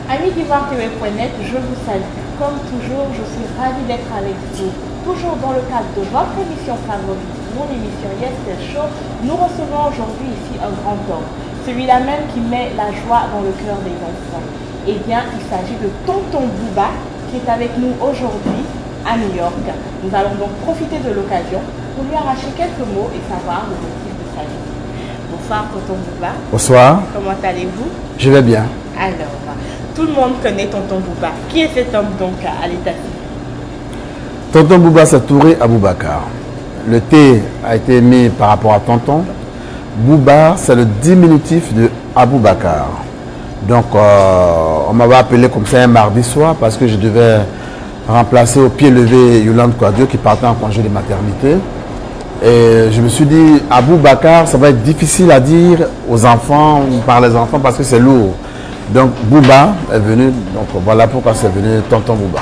Amis d'Ivoire-TV.net, je vous salue. Comme toujours, je suis ravie d'être avec vous. Toujours dans le cadre de votre émission favorite, mon émission Yes Show, nous recevons aujourd'hui ici un grand homme. Celui-là même qui met la joie dans le cœur des enfants. Eh bien, il s'agit de Tonton Bouba qui est avec nous aujourd'hui à New York. Nous allons donc profiter de l'occasion pour lui arracher quelques mots et savoir le motif de sa vie. Bonsoir Tonton Bouba. Bonsoir. Comment allez-vous? Je vais bien. Alors, tout le monde connaît Tonton Bouba. Qui est cet homme donc à l'état civil? Tonton Bouba, c'est Touré Aboubakar. Le T a été mis par rapport à Tonton. Bouba, c'est le diminutif de Aboubakar. Donc, on m'avait appelé comme ça un mardi soir parce que je devais remplacer au pied levé Yolande Kouadio qui partait en congé de maternité. Et je me suis dit, Aboubakar, ça va être difficile à dire aux enfants ou par les enfants parce que c'est lourd. Donc, Bouba est venu, donc voilà pourquoi c'est venu Tonton Bouba.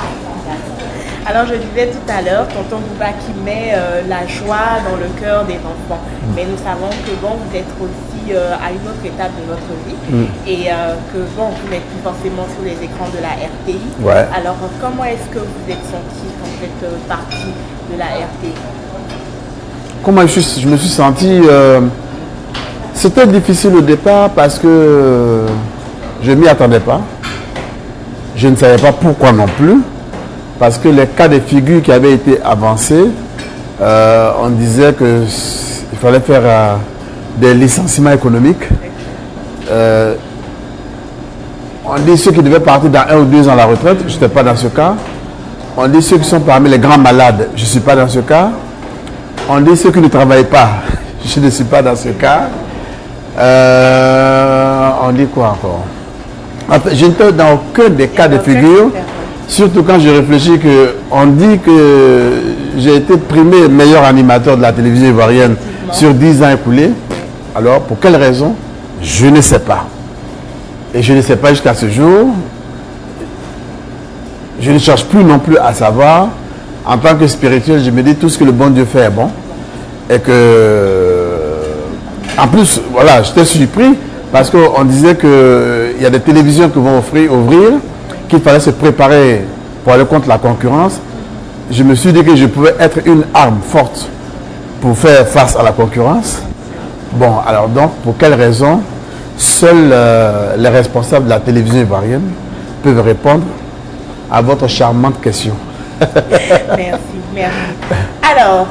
Alors, je disais tout à l'heure, Tonton Bouba qui met la joie dans le cœur des enfants. Mais nous savons que bon, vous êtes aussi à une autre étape de votre vie et que bon, vous n'êtes plus forcément sur les écrans de la RTI. Ouais. Alors, comment est-ce que vous êtes senti quand vous êtes parti de la RTI? Comment je me suis senti c'était difficile au départ parce que je ne m'y attendais pas. Je ne savais pas pourquoi non plus. Parce que les cas de figure qui avaient été avancés, on disait qu'il fallait faire des licenciements économiques. On dit ceux qui devaient partir dans 1 ou 2 ans à la retraite, je n'étais pas dans ce cas. On dit ceux qui sont parmi les grands malades, je ne suis pas dans ce cas. On dit ceux qui ne travaillent pas, je ne suis pas dans ce cas. On dit quoi encore? Je n'étais dans aucun des cas de figure. Surtout quand je réfléchis qu'on dit que j'ai été primé meilleur animateur de la télévision ivoirienne sur 10 ans écoulés. Alors, pour quelle raison? Je ne sais pas. Et je ne sais pas jusqu'à ce jour. Je ne cherche plus non plus à savoir. En tant que spirituel, je me dis tout ce que le bon Dieu fait est bon. Et que, en plus, voilà, j'étais surpris parce qu'on disait qu'il y a des télévisions qui vont ouvrir, qu'il fallait se préparer pour aller contre la concurrence. Je me suis dit que je pouvais être une arme forte pour faire face à la concurrence. Bon, alors donc, pour quelle raison? Seuls les responsables de la télévision ivoirienne peuvent répondre à votre charmante question. Merci, merci. Alors,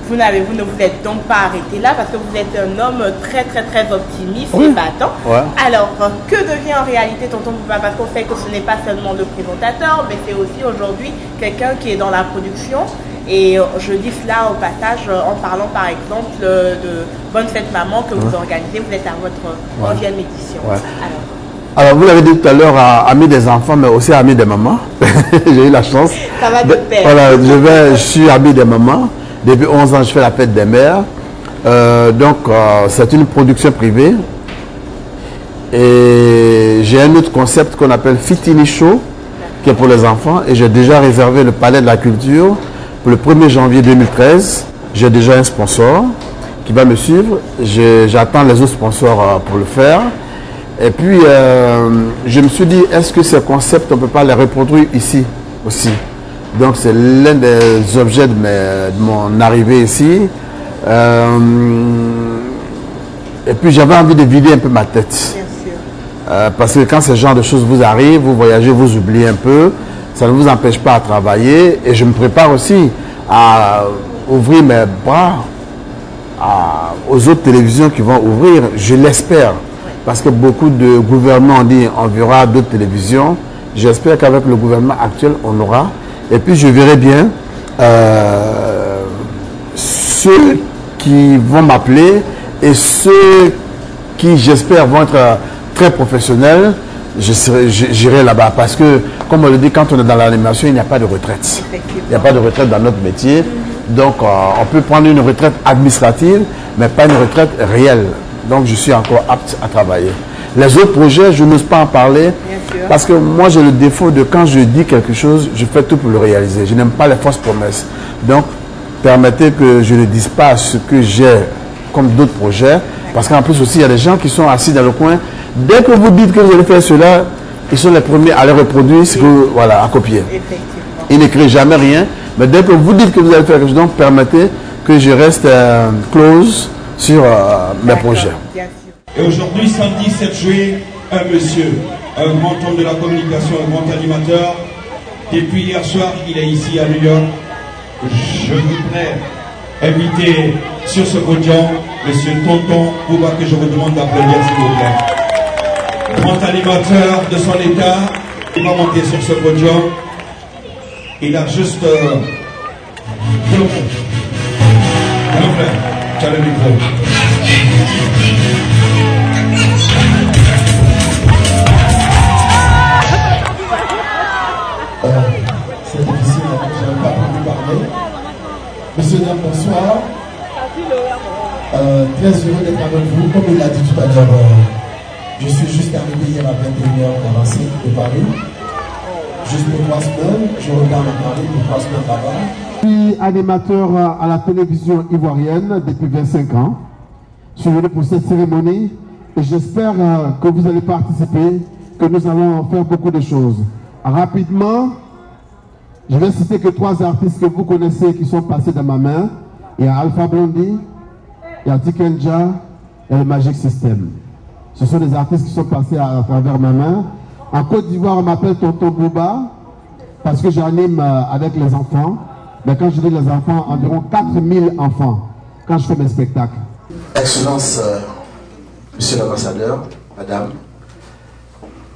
vous ne vous êtes donc pas arrêté là parce que vous êtes un homme très optimiste et battant. Ouais. Alors, que devient en réalité Tonton Bouba? Parce qu'on sait que ce n'est pas seulement le présentateur, mais c'est aussi aujourd'hui quelqu'un qui est dans la production. Et je dis cela au passage en parlant par exemple de Bonne Fête Maman que vous organisez. Vous êtes à votre 11e édition. Ouais. Alors, vous l'avez dit tout à l'heure, ami des enfants, mais aussi ami des mamans. J'ai eu la chance. Ça va de pair. Voilà, je suis ami des mamans. Depuis 11 ans, je fais la fête des mères. Donc, c'est une production privée. Et j'ai un autre concept qu'on appelle Fitini Show, qui est pour les enfants. Et j'ai déjà réservé le Palais de la Culture pour le 1er janvier 2013. J'ai déjà un sponsor qui va me suivre. J'attends les autres sponsors pour le faire. Et puis, je me suis dit, est-ce que ces concepts, on ne peut pas les reproduire ici aussi? Donc, c'est l'un des objets de mon arrivée ici. Et puis, j'avais envie de vider un peu ma tête. Bien sûr. Parce que quand ce genre de choses vous arrive, vous voyagez, vous oubliez un peu. Ça ne vous empêche pas à travailler. Et je me prépare aussi à ouvrir mes bras aux autres télévisions qui vont ouvrir. Je l'espère. Parce que beaucoup de gouvernements ont dit on verra d'autres télévisions. J'espère qu'avec le gouvernement actuel, on aura. Et puis je verrai bien ceux qui vont m'appeler et ceux qui, j'espère, vont être très professionnels. J'irai là-bas. Parce que, comme on le dit, quand on est dans l'animation, il n'y a pas de retraite. Il n'y a pas de retraite dans notre métier. Donc, on peut prendre une retraite administrative, mais pas une retraite réelle. Donc, je suis encore apte à travailler. Les autres projets, je n'ose pas en parler parce que moi, j'ai le défaut de quand je dis quelque chose, je fais tout pour le réaliser. Je n'aime pas les fausses promesses. Donc, permettez que je ne dise pas ce que j'ai comme d'autres projets. Parce qu'en plus aussi, il y a des gens qui sont assis dans le coin. Dès que vous dites que vous allez faire cela, ils sont les premiers à les reproduire, voilà, à copier. Ils n'écrivent jamais rien, mais dès que vous dites que vous allez faire quelque chose, donc permettez que je reste close sur mes projets. Et aujourd'hui, samedi 7 juillet, un monsieur, un grand homme de la communication, un grand animateur. Depuis hier soir, il est ici à New York. Je voudrais inviter sur ce podium monsieur Tonton Bouba, que je vous demande d'applaudir s'il vous plaît. Grand animateur de son état, il va monter sur ce podium. Il a juste... tu as le micro. C'est difficile, je n'avais pas pu parler. Monsieur, dame, bonsoir. Très heureux d'être avec vous. Comme il l'a dit tout à l'heure, je suis juste arrivé hier à 21h45 de Paris. Juste pour 3 semaines. Je regarde à Paris pour 3 semaines là-bas. Je suis animateur à la télévision ivoirienne depuis 25 ans. Je suis venu pour cette cérémonie et j'espère que vous allez participer, que nous allons faire beaucoup de choses. Rapidement, je vais citer que 3 artistes que vous connaissez qui sont passés dans ma main. Il y a Alpha Blondy, il y a Tikenja et le Magic System. Ce sont des artistes qui sont passés à travers ma main. En Côte d'Ivoire, on m'appelle Tonton Bouba parce que j'anime avec les enfants. Mais quand je dis les enfants, environ 4000 enfants quand je fais mes spectacles. Excellence, Monsieur l'ambassadeur, Madame,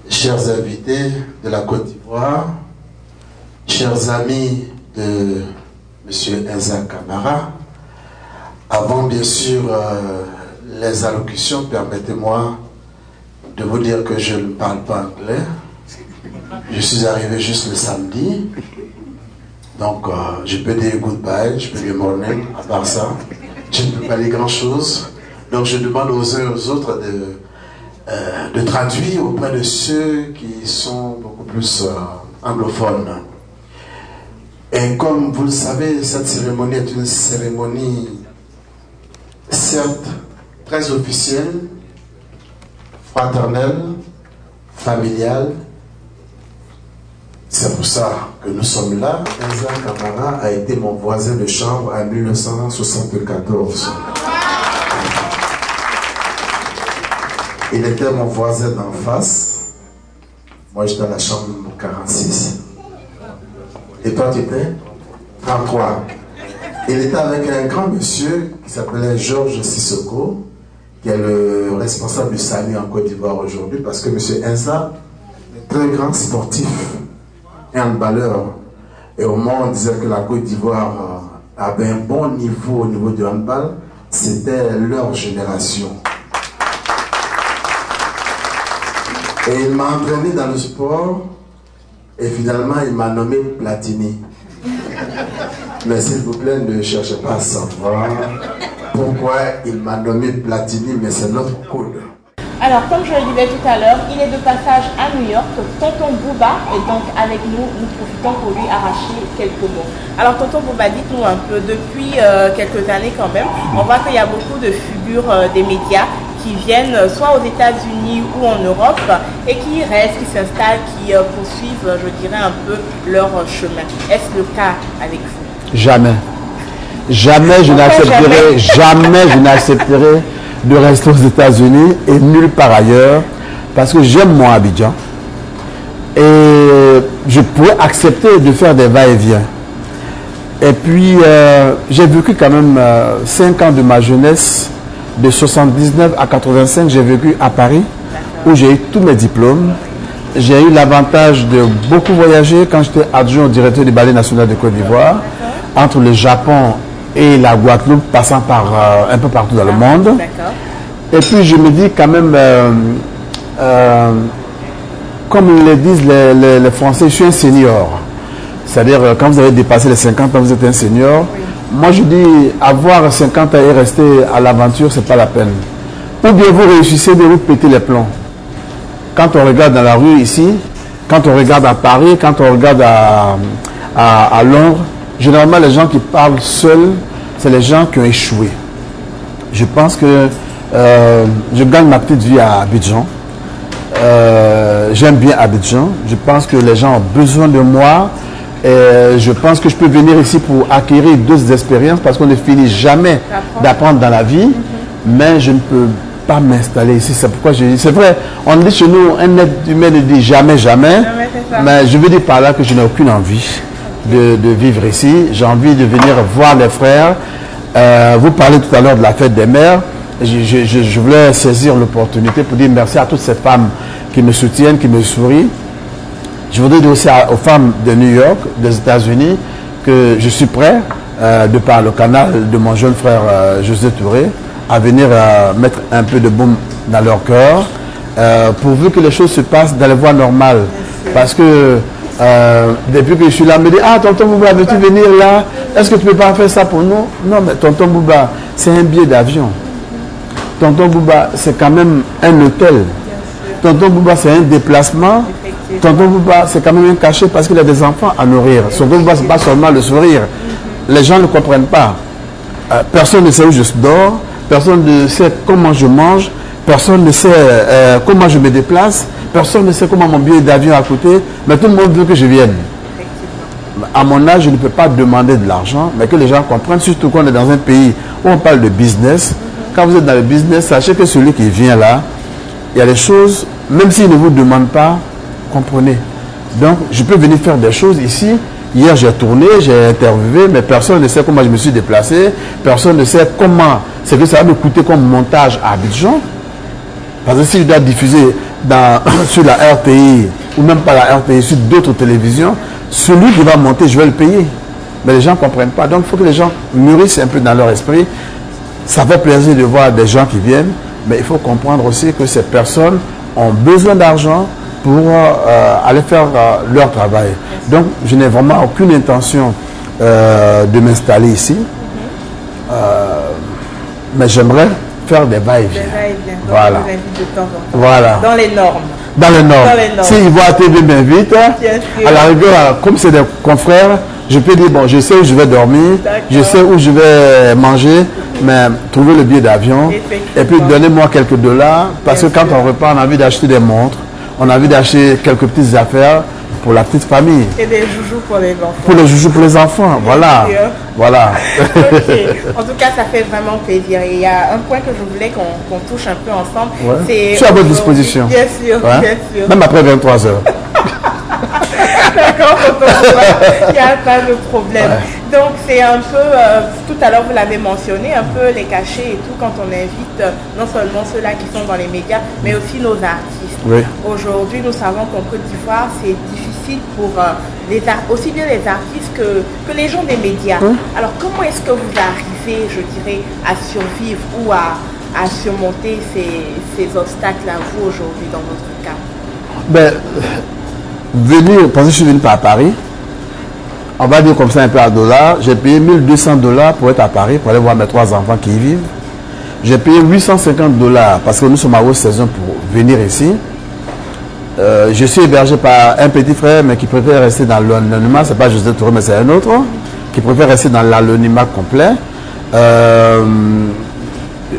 chers invités de la Côte d'Ivoire, chers amis de M. Enza Camara, avant bien sûr les allocutions, permettez-moi de vous dire que je ne parle pas anglais. Je suis arrivé juste le samedi, donc je peux dire goodbye, je peux dire morning, à part ça, je ne peux pas dire grand-chose. Donc je demande aux uns et aux autres de traduire auprès de ceux qui sont beaucoup plus anglophones. Et comme vous le savez, cette cérémonie est une cérémonie certes très officielle, fraternelle, familiale. C'est pour ça que nous sommes là. Enza Camara a été mon voisin de chambre en 1974. Il était mon voisin d'en face. Moi, j'étais à la chambre 46. Et toi, tu étais 33. Il était avec un grand monsieur qui s'appelait Georges Sissoko, qui est le responsable du SAMU en Côte d'Ivoire aujourd'hui, parce que monsieur Enza est un grand sportif et handballeur. Et au moment où on disait que la Côte d'Ivoire avait un bon niveau au niveau du handball, c'était leur génération. Et il m'a entraîné dans le sport et finalement il m'a nommé Platini. Mais s'il vous plaît, ne cherchez pas à savoir pourquoi il m'a nommé Platini, mais c'est notre code. Alors, comme je le disais tout à l'heure, il est de passage à New York. Tonton Bouba est donc avec nous. Nous profitons pour lui arracher quelques mots. Alors, Tonton Bouba, dites-nous un peu, depuis quelques années quand même, on voit qu'il y a beaucoup de figures des médias qui viennent soit aux États-Unis ou en Europe et qui restent, qui s'installent, qui poursuivent, je dirais, un peu leur chemin. Est-ce le cas avec vous? Jamais. Jamais je n'accepterai, jamais je n'accepterai de rester aux États-Unis et nulle part ailleurs parce que j'aime mon Abidjan et je pourrais accepter de faire des va-et-vient. Et puis j'ai vécu quand même 5 ans de ma jeunesse, de 79 à 85, j'ai vécu à Paris où j'ai eu tous mes diplômes. J'ai eu l'avantage de beaucoup voyager quand j'étais adjoint au directeur du Ballet national de Côte d'Ivoire, entre le Japon et la Guadeloupe, passant par un peu partout dans le monde. Et puis je me dis quand même, comme le disent les Français, je suis un senior. C'est-à-dire, quand vous avez dépassé les 50 ans, vous êtes un senior. Moi, je dis, avoir 50 ans et rester à l'aventure, c'est pas la peine. Ou bien vous réussissez de vous péter les plombs. Quand on regarde dans la rue ici, quand on regarde à Paris, quand on regarde à Londres, généralement, les gens qui parlent seuls, c'est les gens qui ont échoué. Je pense que je gagne ma petite vie à Abidjan. j'aime bien Abidjan. Je pense que les gens ont besoin de moi. Et je pense que je peux venir ici pour acquérir d'autres expériences parce qu'on ne finit jamais d'apprendre dans la vie. Mais je ne peux pas m'installer ici. C'est pourquoi je dis, c'est vrai, on dit chez nous, un être humain ne dit jamais, jamais. Mais je veux dire par là que je n'ai aucune envie de vivre ici. J'ai envie de venir voir les frères. Vous parlez tout à l'heure de la fête des mères. Je voulais saisir l'opportunité pour dire merci à toutes ces femmes qui me soutiennent, qui me sourient. Je voudrais dire aussi aux femmes de New York, des États-Unis, que je suis prêt, de par le canal de mon jeune frère José Touré, à venir mettre un peu de baume dans leur cœur, pourvu que les choses se passent dans les voies normales. Parce que depuis que je suis là, on me dit, ah, tonton Bouba, veux-tu venir là? Est-ce que tu ne peux pas faire ça pour nous? Non, mais tonton Bouba, c'est un billet d'avion. Tonton Bouba, c'est quand même un hôtel. Tonton Bouba, c'est un déplacement. Tonton Bouba, c'est quand même un cachet parce qu'il a des enfants à nourrir. Tonton Bouba, ce n'est pas seulement le sourire. Les gens ne comprennent pas. Personne ne sait où je dors. Personne ne sait comment je mange. Personne ne sait comment je me déplace. Personne ne sait comment mon billet d'avion a coûté. Mais tout le monde veut que je vienne. À mon âge, je ne peux pas demander de l'argent, mais que les gens comprennent, surtout qu'on est dans un pays où on parle de business. Quand vous êtes dans le business, sachez que celui qui vient là, il y a des choses, même s'il ne vous demande pas, comprenez. Donc, je peux venir faire des choses ici. Hier, j'ai tourné, j'ai interviewé, mais personne ne sait comment je me suis déplacé. Personne ne sait comment, c'est que ça va me coûter comme montage à Abidjan. Parce que si je dois diffuser sur la RTI, ou même pas la RTI, sur d'autres télévisions, celui qui va monter, je vais le payer. Mais les gens ne comprennent pas. Donc, il faut que les gens mûrissent un peu dans leur esprit. Ça fait plaisir de voir des gens qui viennent, mais il faut comprendre aussi que ces personnes ont besoin d'argent pour aller faire leur travail. Donc, je n'ai vraiment aucune intention de m'installer ici. Mais j'aimerais faire des va-et-vient. Voilà. Voilà. Dans les normes. Dans les normes. S'ils voient la TV, m'invitent. À la rigueur, comme c'est des confrères, je peux dire, bon, je sais où je vais dormir, je sais où je vais manger, mais trouver le billet d'avion et puis donnez-moi quelques dollars, parce que quand on repart, on a envie d'acheter des montres, on a envie d'acheter quelques petites affaires pour la petite famille. Et des joujoux pour les enfants. Pour les joujoux pour les enfants, voilà. Voilà. Okay. En tout cas, ça fait vraiment plaisir. Et il y a un point que je voulais qu'on touche un peu ensemble. Ouais. Je suis à votre disposition. Bien sûr, ouais. Bien sûr. Même après 23 heures. D'accord, il n'y a pas de problème. Ouais. Donc c'est un peu, tout à l'heure vous l'avez mentionné, un peu les cachets et tout quand on invite non seulement ceux-là qui sont dans les médias, mais aussi nos artistes. Oui. Aujourd'hui, nous savons qu'en Côte d'Ivoire, c'est difficile pour aussi bien les artistes que les gens des médias. Alors comment est-ce que vous arrivez, je dirais, à survivre ou à surmonter ces obstacles-là, vous, aujourd'hui, dans votre cas? Ben, venir, parce que je suis venu à Paris, on va dire comme ça un peu à dollars, j'ai payé 1200 $ pour être à Paris, pour aller voir mes 3 enfants qui y vivent. J'ai payé 850 $ parce que nous sommes à haute saison pour venir ici. Je suis hébergé par un petit frère, mais qui préfère rester dans l'anonymat. Ce n'est pas José Touré, mais c'est un autre, qui préfère rester dans l'anonymat complet.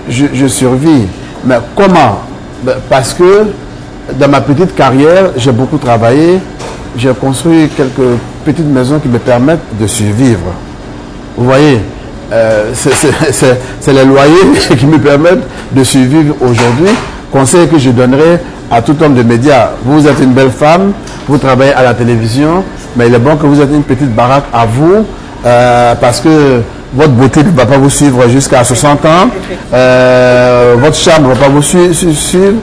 Je survis. Mais comment? Parce que dans ma petite carrière, j'ai beaucoup travaillé. J'ai construit quelques petites maisons qui me permettent de survivre. Vous voyez, c'est les loyers qui me permettent de survivre aujourd'hui. Conseil que je donnerai à tout homme de médias. Vous êtes une belle femme, vous travaillez à la télévision, mais il est bon que vous ayez une petite baraque à vous, parce que votre beauté ne va pas vous suivre jusqu'à 60 ans, votre charme ne va pas vous suivre,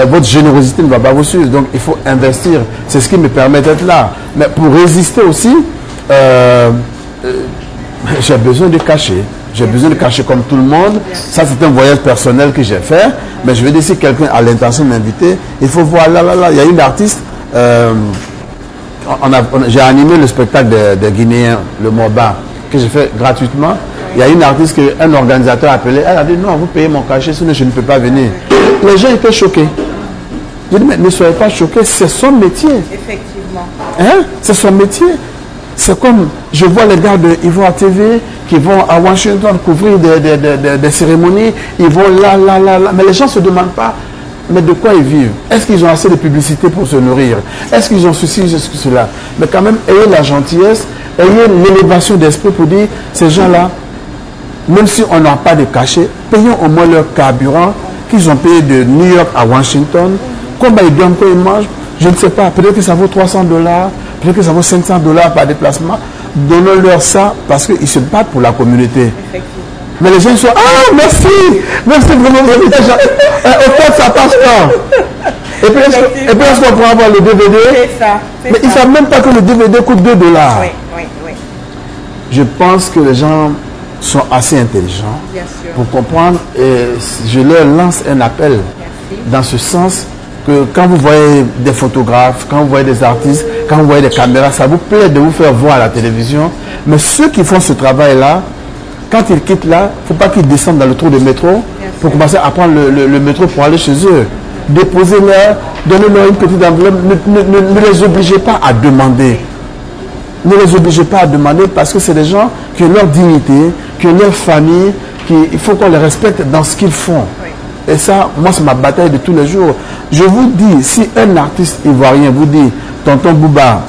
votre générosité ne va pas vous suivre. Donc il faut investir. C'est ce qui me permet d'être là. Mais pour résister aussi, j'ai besoin de cacher. J'ai besoin de cacher comme tout le monde. Ça, c'est un voyage personnel que j'ai fait. Mais je veux dire, si quelqu'un a l'intention de m'inviter, il faut voir là. Il y a une artiste. J'ai animé le spectacle des Guinéens, le Moba, que j'ai fait gratuitement. Il y a une artiste qu'un organisateur a appelé. Elle a dit non, vous payez mon cachet, sinon je ne peux pas venir. Les gens étaient choqués. Je dis mais ne soyez pas choqués, c'est son métier. Effectivement. Hein? C'est son métier. C'est comme, je vois les gars de Ivoire TV qui vont à Washington couvrir des cérémonies, ils vont là. Mais les gens ne se demandent pas, Mais de quoi ils vivent? Est-ce qu'ils ont assez de publicité pour se nourrir? Est-ce qu'ils ont ceci, cela? Mais quand même, ayez la gentillesse, ayez l'élévation d'esprit pour dire, ces gens-là, même si on n'a pas de cachet, payons au moins leur carburant qu'ils ont payé de New York à Washington. Combien ils dorment, quoi ils mangent? Je ne sais pas. Peut-être que ça vaut $300, peut-être que ça vaut $500 par déplacement. Donnons-leur ça parce qu'ils se battent pour la communauté. Mais les gens sont, ah, merci, merci vraiment, au fait, ça passe pas. Et puis, est-ce qu'on pourra avoir le DVD? C'est ça. Mais ils ne savent même pas que le DVD coûte $2. Oui, oui, oui. Je pense que les gens sont assez intelligents pour comprendre, et je leur lance un appel dans ce sens que quand vous voyez des photographes, quand vous voyez des artistes, quand vous voyez des caméras, ça vous plaît de vous faire voir à la télévision. Mais ceux qui font ce travail-là, quand ils quittent là, il ne faut pas qu'ils descendent dans le trou de métro pour commencer à prendre le métro pour aller chez eux. Déposez-leur, donnez-leur une petite enveloppe, ne les obligez pas à demander. Ne les obligez pas à demander parce que c'est des gens qui ont leur dignité, qui ont leur famille, il faut qu'on les respecte dans ce qu'ils font. Et ça, moi, c'est ma bataille de tous les jours. Je vous dis, si un artiste ivoirien vous dit, tonton Bouba,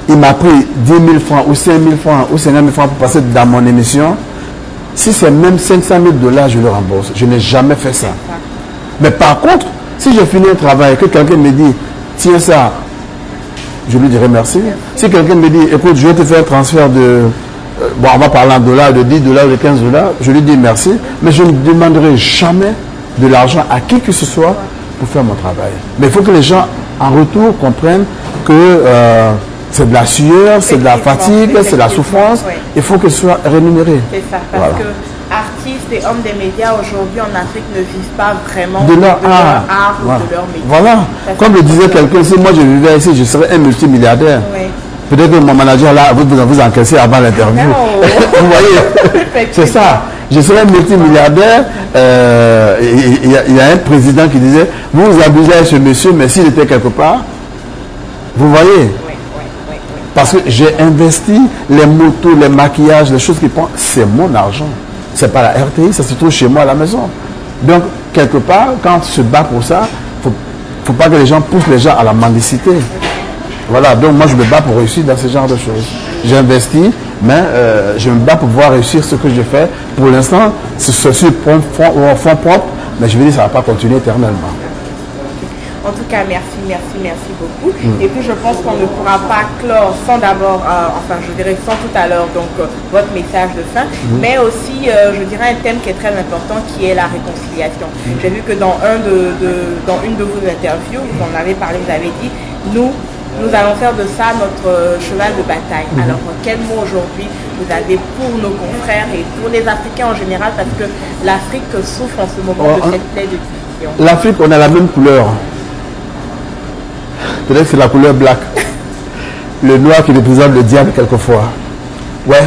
il m'a pris 10 000 francs ou 5 000 francs ou 50 000 francs pour passer dans mon émission, si c'est même 500 000 $, je le rembourse. Je n'ai jamais fait ça. Mais par contre, si j'ai fini un travail et que quelqu'un me dit, tiens ça, je lui dirai merci. Si quelqu'un me dit, écoute, je vais te faire un transfert de, bon, on va parler en dollars, de 10 $, de 15 $, je lui dis merci, mais je ne demanderai jamais de l'argent à qui que ce soit pour faire mon travail. Mais il faut que les gens, en retour, comprennent que c'est de la sueur, c'est de la fatigue, c'est de la souffrance. Il faut que ce soit rémunéré. C'est ça, parce que artistes et hommes des médias aujourd'hui en Afrique ne vivent pas vraiment de leur art ou de leur métier. Voilà. Comme le disait quelqu'un, si moi je vivais ici, je serais un multimilliardaire. Peut-être que mon manager là, vous encaissez avant l'interview. Vous voyez, c'est ça. Je serais multimilliardaire. Il y a un président qui disait, vous abusez à ce monsieur, mais s'il était quelque part, vous voyez. Parce que j'ai investi les motos, les maquillages, les choses qui prennent, c'est mon argent. C'est pas la RTI, ça se trouve chez moi à la maison. Donc, quelque part, quand tu se bats pour ça, il ne faut pas que les gens poussent les gens à la mendicité. Voilà, donc moi je me bats pour réussir dans ce genre de choses. J'investis, mais je me bats pour pouvoir réussir ce que je fais. Pour l'instant, c'est sur fonds propres, mais je veux dire, ça ne va pas continuer éternellement. En tout cas, merci, merci, merci beaucoup. Et puis, je pense qu'on ne pourra pas clore sans d'abord, enfin, je dirais sans tout à l'heure, donc, votre message de fin, mais aussi, je dirais, un thème qui est très important, qui est la réconciliation. J'ai vu que dans une de vos interviews, vous en avez parlé, vous avez dit, nous allons faire de ça notre cheval de bataille. Alors, quel mot aujourd'hui vous avez pour nos confrères et pour les Africains en général, parce que l'Afrique souffre en ce moment de cette plaie de division. L'Afrique, on a la même couleur. Peut-être que c'est la couleur black. Le noir qui représente le diable quelquefois. Ouais.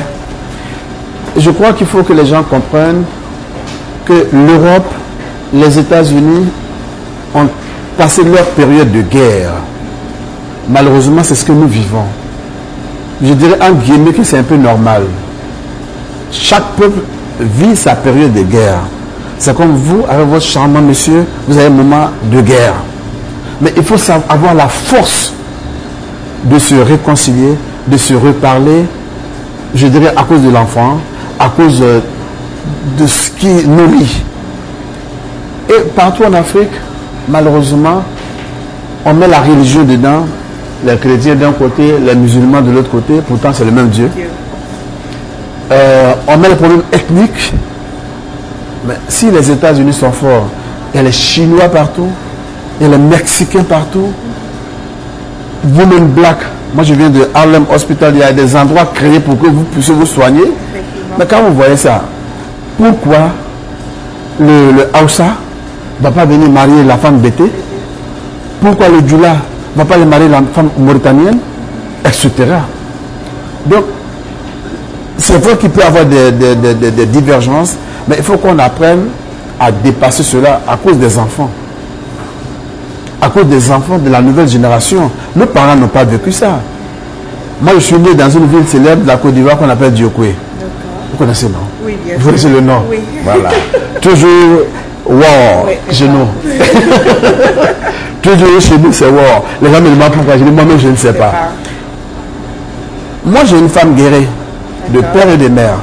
Je crois qu'il faut que les gens comprennent que l'Europe, les États-Unis ont passé leur période de guerre. Malheureusement, c'est ce que nous vivons. Je dirais en guillemets que c'est un peu normal. Chaque peuple vit sa période de guerre. C'est comme vous, avec votre charmant monsieur, vous avez un moment de guerre. Mais il faut avoir la force de se réconcilier, de se reparler, je dirais à cause de l'enfant, à cause de ce qui nourrit. Et partout en Afrique, malheureusement, on met la religion dedans, les chrétiens d'un côté, les musulmans de l'autre côté, pourtant c'est le même Dieu. On met les problèmes ethniques, mais si les États-Unis sont forts, il y a les Chinois partout, il y a les Mexicains partout. Women Black, moi je viens de Harlem Hospital, il y a des endroits créés pour que vous puissiez vous soigner. Mais quand vous voyez ça, pourquoi le Hausa ne va pas venir marier la femme bété? Pourquoi le Djoula ne va pas aller marier la femme mauritanienne? Etc. Donc, c'est vrai qu'il peut y avoir des divergences, mais il faut qu'on apprenne à dépasser cela à cause des enfants. À cause des enfants de la nouvelle génération. Nos parents n'ont pas vécu ça. Moi, je suis né dans une ville célèbre de la Côte d'Ivoire qu'on appelle Diokwe. Vous connaissez, non? Oui, bien sûr. Vous connaissez le nom? Oui. Voilà. Toujours Wow, Oui, c'est chez ça. nous. Toujours chez nous, c'est wow. Les gens me demandent pourquoi. Je dis moi-même, je ne sais pas. Moi, j'ai une femme guérie, de père et de mère,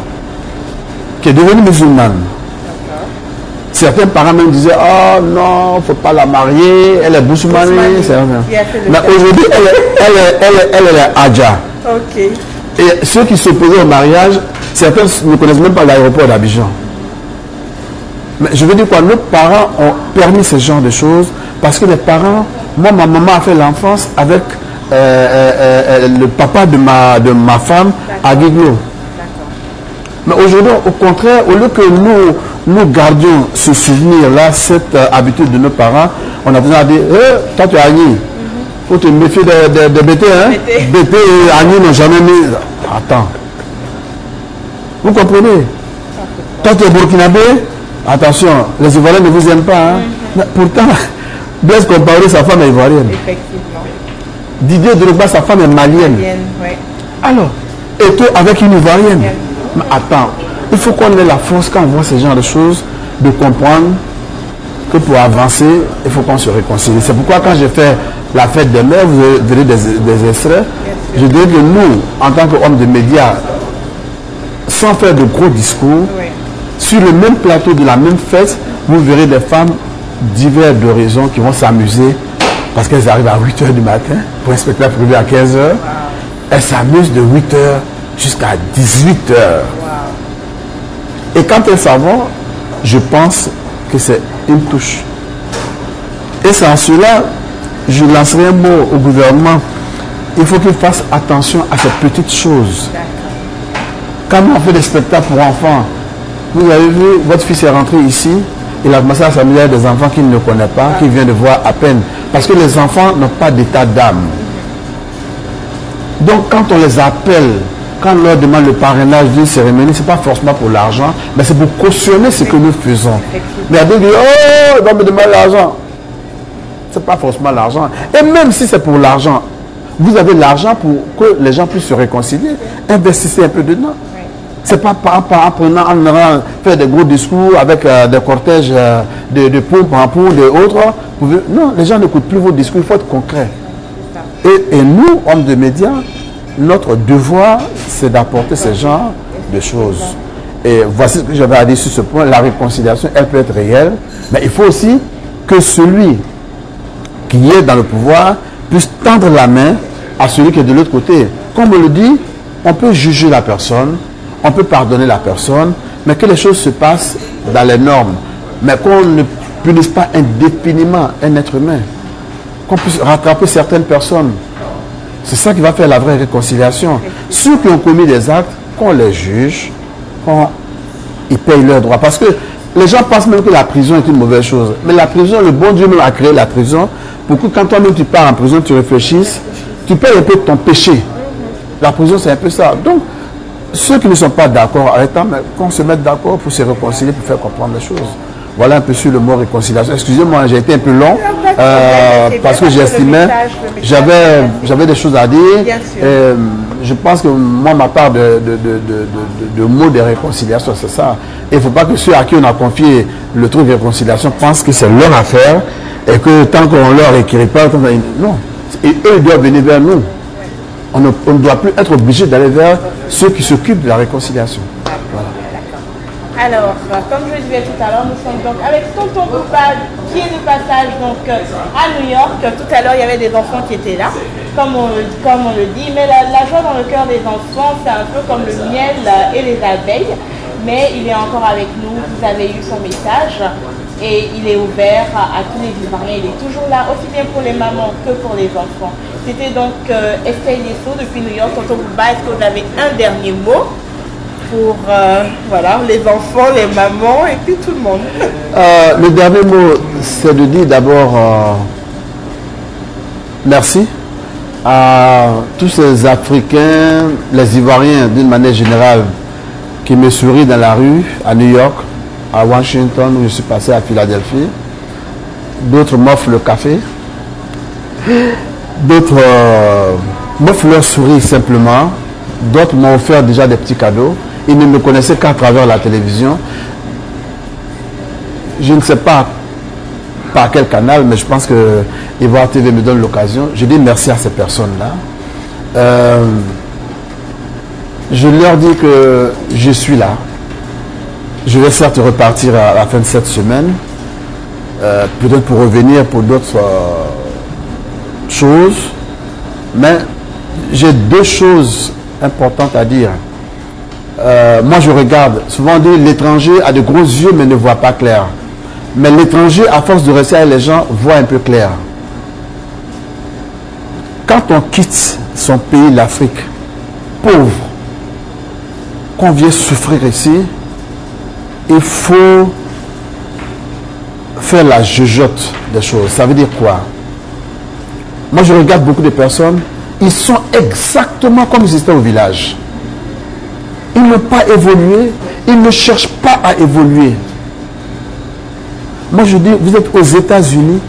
qui est devenue musulmane. Certains parents même disaient, oh non, il ne faut pas la marier, elle est boussoumanie. Mais aujourd'hui, elle est Adja. Ok. Et ceux qui s'opposaient au mariage, certains ne connaissent même pas l'aéroport d'Abidjan. Mais je veux dire quoi, nos parents ont permis ce genre de choses parce que les parents, moi, ma maman a fait l'enfance avec le papa de ma femme à Guiglo. Mais aujourd'hui, au contraire, au lieu que nous gardions ce souvenir-là, cette habitude de nos parents, on a besoin de dire, toi tu es Agni, il faut te méfier des bêtés, hein. Bêtés et Agni n'ont jamais mis. Attends. Vous comprenez? Toi tu es burkinabé, attention, les Ivoiriens ne vous aiment pas. Hein. Mais pourtant, Blaise Compaoré, sa femme est ivoirienne. Effectivement. Didier Drogba, sa femme est malienne. Ouais. Alors, et toi avec une ivoirienne. Mais attends, il faut qu'on ait la force quand on voit ce genre de choses, de comprendre que pour avancer, il faut qu'on se réconcilie. C'est pourquoi quand j'ai fait la fête des mères, vous verrez des extraits, je dirais que nous, en tant qu'hommes de médias, sans faire de gros discours, sur le même plateau de la même fête, vous verrez des femmes diverses d'horizons qui vont s'amuser parce qu'elles arrivent à 8h du matin pour un spectacle privé à 15h. Elles s'amusent de 8h jusqu'à 18h. Et quand elles s'en vont, je pense que c'est une touche. Et c'est en cela, je lancerai un mot au gouvernement. Il faut qu'il fasse attention à ces petites choses. Quand on fait des spectacles pour enfants, vous avez vu, votre fils est rentré ici, il a commencé à s'amuser avec des enfants qu'il ne connaît pas, qu'il vient de voir à peine. Parce que les enfants n'ont pas d'état d'âme. Donc quand on les appelle, quand on leur demande le parrainage d'une cérémonie, ce n'est pas forcément pour l'argent, mais c'est pour cautionner ce que nous faisons. Mais il dit, oh, il va me demander l'argent. Ce n'est pas forcément l'argent. Et même si c'est pour l'argent, vous avez l'argent pour que les gens puissent se réconcilier. Investissez un peu dedans. Ce n'est pas en prenant, en allant faire des gros discours avec des cortèges de pompes en poule et autres. Non, les gens n'écoutent plus vos discours, il faut être concret. Et nous, hommes de médias, notre devoir, c'est d'apporter ce genre de choses. Et voici ce que j'avais à dire sur ce point. La réconciliation, elle peut être réelle, mais il faut aussi que celui qui est dans le pouvoir puisse tendre la main à celui qui est de l'autre côté. Comme on le dit, on peut juger la personne, on peut pardonner la personne, mais que les choses se passent dans les normes. Mais qu'on ne punisse pas indéfiniment un être humain. Qu'on puisse rattraper certaines personnes. C'est ça qui va faire la vraie réconciliation. Ceux qui ont commis des actes, qu'on les juge, qu'ils payent leurs droits. Parce que les gens pensent même que la prison est une mauvaise chose. Mais la prison, le bon Dieu même a créé la prison pour que quand toi-même tu pars en prison, tu réfléchisses, tu payes un peu de ton péché. La prison, c'est un peu ça. Donc, ceux qui ne sont pas d'accord avec ça, qu'on se mette d'accord pour se réconcilier, pour faire comprendre les choses. Voilà un peu sur le mot réconciliation. Excusez-moi, j'ai été un peu long parce que j'estimais, j'avais des choses à dire. Je pense que moi, ma part de mots de réconciliation, c'est ça. Et il ne faut pas que ceux à qui on a confié le truc de réconciliation pensent que c'est leur affaire et que tant qu'on leur écrit pas, non. Et eux, ils doivent venir vers nous. On ne doit plus être obligé d'aller vers ceux qui s'occupent de la réconciliation. Voilà. Alors, comme je le disais tout à l'heure, nous sommes donc avec Tonton Bouba qui est de passage donc, à New York. Tout à l'heure, il y avait des enfants qui étaient là, comme on le dit. Mais la joie dans le cœur des enfants, c'est un peu comme le miel et les abeilles. Mais il est encore avec nous, vous avez eu son message. Et il est ouvert à tous les Ivoiriens. Il est toujours là, aussi bien pour les mamans que pour les enfants. C'était donc Estelle Yesso depuis New York. Tonton Bouba, est-ce que vous avez un dernier mot pour voilà, les enfants, les mamans et puis tout le monde? Le dernier mot, c'est de dire d'abord merci à tous ces Africains, les Ivoiriens d'une manière générale, qui me sourient dans la rue, à New York, à Washington, où je suis passé à Philadelphie. D'autres m'offrent le café. D'autres m'offrent leur sourire simplement. D'autres m'ont offert déjà des petits cadeaux. Ils ne me connaissaient qu'à travers la télévision. je ne sais pas par quel canal, mais je pense que Ivoire TV me donne l'occasion. Je dis merci à ces personnes-là. Je leur dis que je suis là. Je vais certes repartir à la fin de cette semaine, peut-être pour revenir pour d'autres choses, mais j'ai deux choses importantes à dire. Moi je regarde, souvent on dit l'étranger a de gros yeux mais ne voit pas clair. Mais l'étranger, à force de rester avec les gens, voit un peu clair. Quand on quitte son pays, l'Afrique, pauvre, qu'on vient souffrir ici, il faut faire la jugeote des choses. Ça veut dire quoi? Moi je regarde beaucoup de personnes, ils sont exactement comme ils étaient au village. Ils n'ont pas évolué, ils ne cherchent pas à évoluer. Moi je dis, vous êtes aux États-Unis,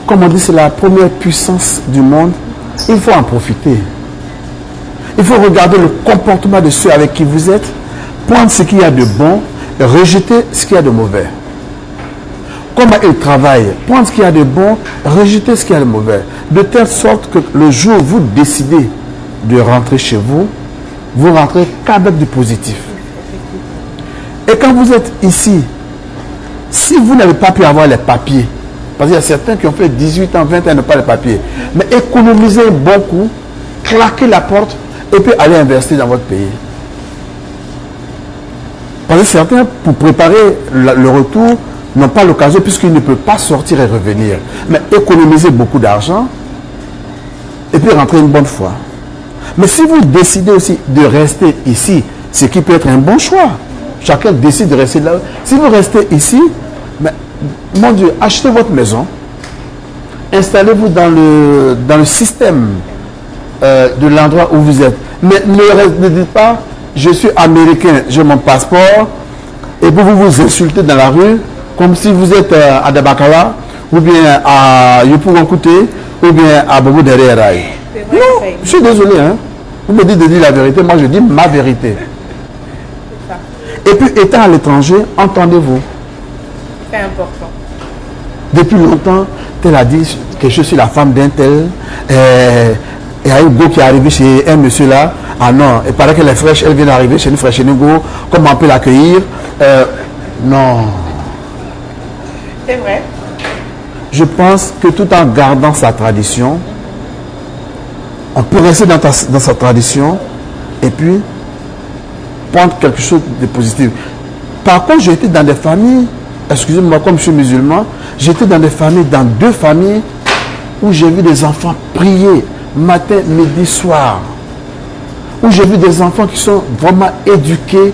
comme on dit, c'est la première puissance du monde, il faut en profiter. Il faut regarder le comportement de ceux avec qui vous êtes, prendre ce qu'il y a de bon, rejeter ce qu'il y a de mauvais. Comment ils travaillent, prendre ce qu'il y a de bon, rejeter ce qu'il y a de mauvais. De telle sorte que le jour où vous décidez de rentrer chez vous, vous rentrez qu'avec du positif. Et quand vous êtes ici, si vous n'avez pas pu avoir les papiers, parce qu'il y a certains qui ont fait 18 ans, 20 ans, n'ont pas les papiers, mais économisez un bon coup, claquez la porte et puis aller investir dans votre pays. Parce que certains, pour préparer le retour, n'ont pas l'occasion puisqu'ils ne peuvent pas sortir et revenir. Mais économisez beaucoup d'argent et puis rentrer une bonne fois. Mais si vous décidez aussi de rester ici, ce qui peut être un bon choix, chacun décide de rester là. Si vous restez ici, mais, mon Dieu, achetez votre maison, installez-vous dans le système de l'endroit où vous êtes. Mais ne dites pas, je suis américain, j'ai mon passeport, et puis vous vous insultez dans la rue, comme si vous êtes à Dabakala, ou bien à Yopougonkouté, ou bien à Bobo derrière Raï. Non, je suis désolé, hein. Vous me dites de dire la vérité, moi je dis ma vérité. Et puis étant à l'étranger, entendez-vous. C'est important. Depuis longtemps, tel a dit que je suis la femme d'un tel. Et il y a un go qui est arrivé chez un monsieur là. Ah non, il paraît qu'elle est fraîche, elle vient d'arriver chez une fraîche Go. Comment on peut l'accueillir? Non. C'est vrai. Je pense que tout en gardant sa tradition, on peut rester dans sa tradition et puis prendre quelque chose de positif. Par contre, j'ai été dans des familles, excusez-moi, comme je suis musulman, j'étais dans des familles, dans deux familles où j'ai vu des enfants prier matin, midi, soir. Où j'ai vu des enfants qui sont vraiment éduqués,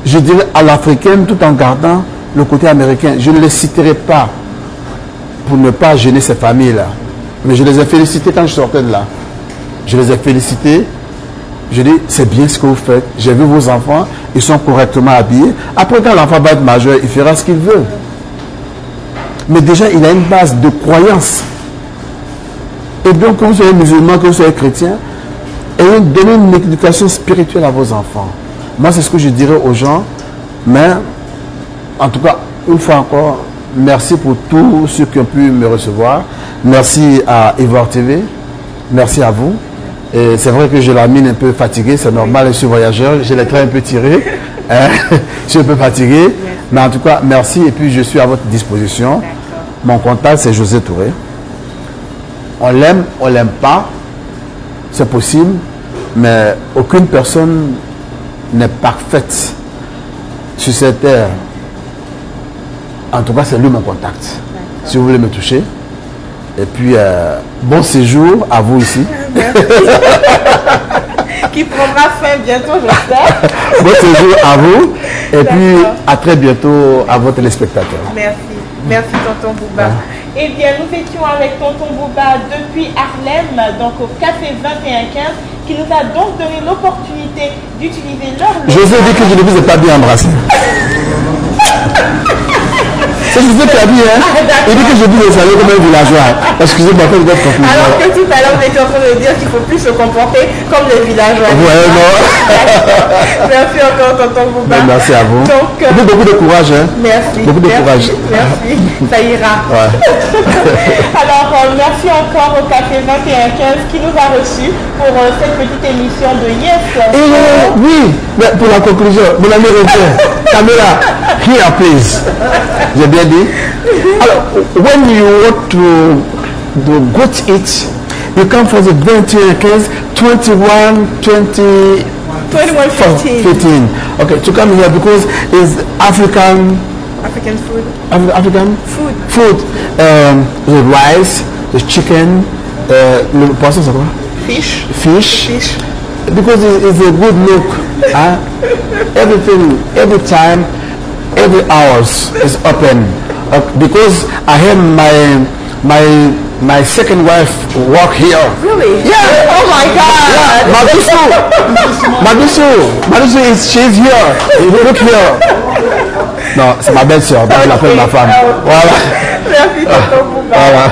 je dirais à l'africaine, tout en gardant le côté américain. Je ne les citerai pas pour ne pas gêner ces familles-là. Mais je les ai félicités quand je sortais de là. Je les ai félicités. Je dis, c'est bien ce que vous faites. J'ai vu vos enfants, ils sont correctement habillés. Après, quand l'enfant va être majeur, il fera ce qu'il veut. Mais déjà, il a une base de croyance. Et donc, que vous soyez musulman, que vous soyez chrétien, et donnez une éducation spirituelle à vos enfants. Moi, c'est ce que je dirais aux gens. Mais, en tout cas, une fois encore, merci pour tous ceux qui ont pu me recevoir. Merci à Ivoire TV. Merci à vous. Et c'est vrai que j'ai la mine un peu fatiguée, c'est normal, je suis voyageur, j'ai les traits un peu tirés, je suis un peu fatigué, mais en tout cas, merci et puis je suis à votre disposition. Mon contact, c'est José Touré. On l'aime, on l'aime pas, c'est possible, mais aucune personne n'est parfaite sur cette terre. En tout cas, c'est lui mon contact. Si vous voulez me toucher. Et puis, bon séjour à vous ici. Qui prendra fin bientôt, j'espère. Bon séjour à vous. Et puis, à très bientôt à vos téléspectateurs. Merci. Merci, Tonton Bouba. Eh bien, nous étions avec Tonton Bouba depuis Harlem, donc au Café 2115, qui nous a donc donné l'opportunité d'utiliser leur... Je vous ai dit que je ne vous ai pas bien embrassé. C'est ce que tu as dit, hein. Il dit que je dis le salut comme un villageois. Excusez-moi, quand vous êtes confus. Alors que tout à l'heure, vous étiez en train de dire qu'il ne faut plus se comporter comme les villageois. Ouais, non. Merci encore, tonton Bouba. Merci à vous. Donc, beaucoup de courage, hein. Merci. Beaucoup de courage. Merci. Ça ira. Ouais. Alors, merci encore au Café 2115 qui nous a reçus pour cette petite émission de Yes. Oui, mais pour la conclusion, mon ami revient. Caméra, here please. J'ai bien dit. Alors, when you want to go to it, you come for the 2115, 21, 20, 21, 15. Okay, to come here because it's African food. African food. The rice, the chicken, le poisson c'est quoi? Fish. Because it's a good look. Everything, every time, every hours is open. Because I have my second wife work here. Really? Yeah. Oh my God. Madusu she's here. You look here. Non, c'est ma belle-sœur, donc je l'appelle ma femme. Voilà. Merci, tonton Bouba. Voilà.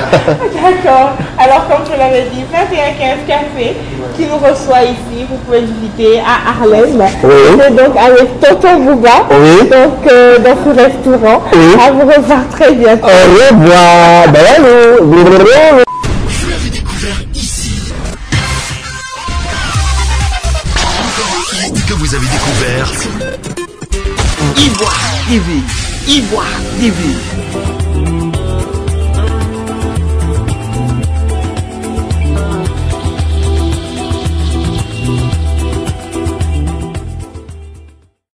D'accord. Alors, comme je l'avais dit, 2115 Café qui nous reçoit ici. Vous pouvez visiter à Harlem. Oui. C'est donc avec tonton Bouba. Oui. Donc, dans ce restaurant. Oui. À vous revoir très bientôt. Au revoir. Ben allô. Vous l'avez découvert ici. Encore un hit que vous avez découvert. Ivoire TV.